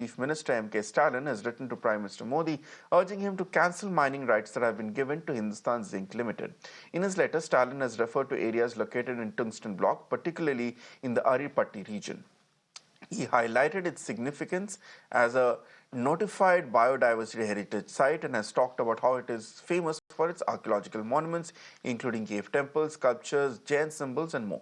Chief Minister M.K. Stalin has written to Prime Minister Modi urging him to cancel mining rights that have been given to Hindustan Zinc Limited. In his letter, Stalin has referred to areas located in Tungsten Block, particularly in the Aripatti region. He highlighted its significance as a notified biodiversity heritage site and has talked about how it is famous for its archaeological monuments, including cave temples, sculptures, Jain symbols, and more.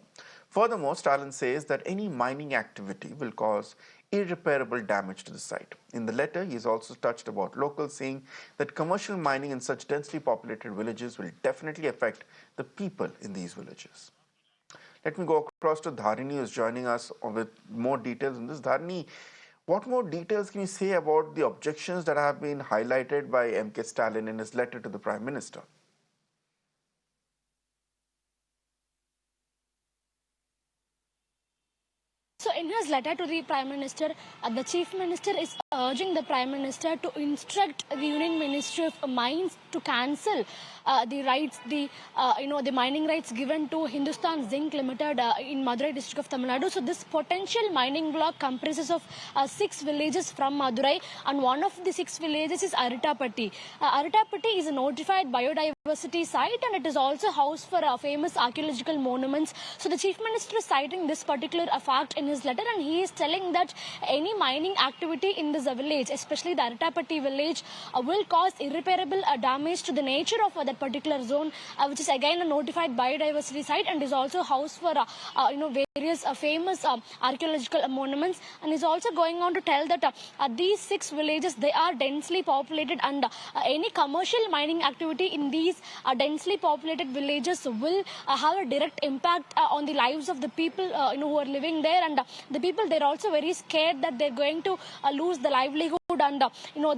Furthermore, Stalin says that any mining activity will cause irreparable damage to the site. In the letter, he has also touched about locals saying that commercial mining in such densely populated villages will definitely affect the people in these villages. Let me go across to Dharini, who's joining us with more details on this. Dharini, what more details can you say about the objections that have been highlighted by M.K. Stalin in his letter to the Prime Minister? So, in his letter to the Prime Minister, the Chief Minister is urging the Prime Minister to instruct the Union Ministry of Mines to cancel the rights, the mining rights given to Hindustan Zinc Limited in Madurai district of Tamil Nadu. So, this potential mining block comprises of 6 villages from Madurai, and one of the 6 villages is Aritapatti. Aritapatti is a notified biodiversity site, and it is also house for famous archaeological monuments. So, the Chief Minister is citing this particular fact in his letter, and he is telling that any mining activity in this village, especially the Aritapatti village, will cause irreparable damage to the nature of that particular zone, which is again a notified biodiversity site and is also house for various famous archaeological monuments. And is also going on to tell that these 6 villages, they are densely populated, and any commercial mining activity in these densely populated villages will have a direct impact on the lives of the people who are living there, and the people, they're also very scared that they're going to lose the livelihood, and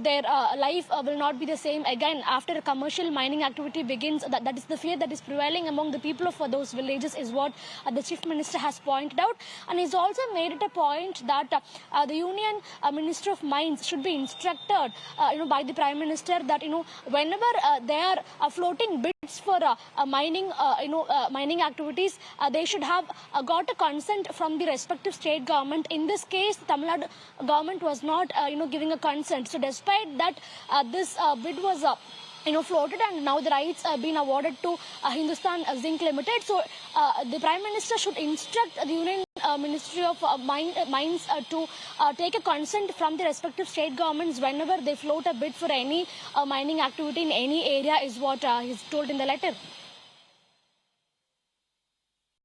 their life will not be the same again after a commercial mining activity begins. That is the fear that is prevailing among the people of those villages, is what the Chief Minister has pointed out. And he's also made it a point that the Union Minister of Mines should be instructed by the Prime Minister that whenever they are floating bids for mining mining activities, they should have got a consent from the respective state government. In this case, Tamil Nadu government was not giving a consent. So despite that, this bid was floated, and now the rights have been awarded to Hindustan Zinc Limited. So the Prime Minister should instruct the Union Ministry of Mines to take a consent from the respective state governments whenever they float a bid for any mining activity in any area, is what he's told in the letter.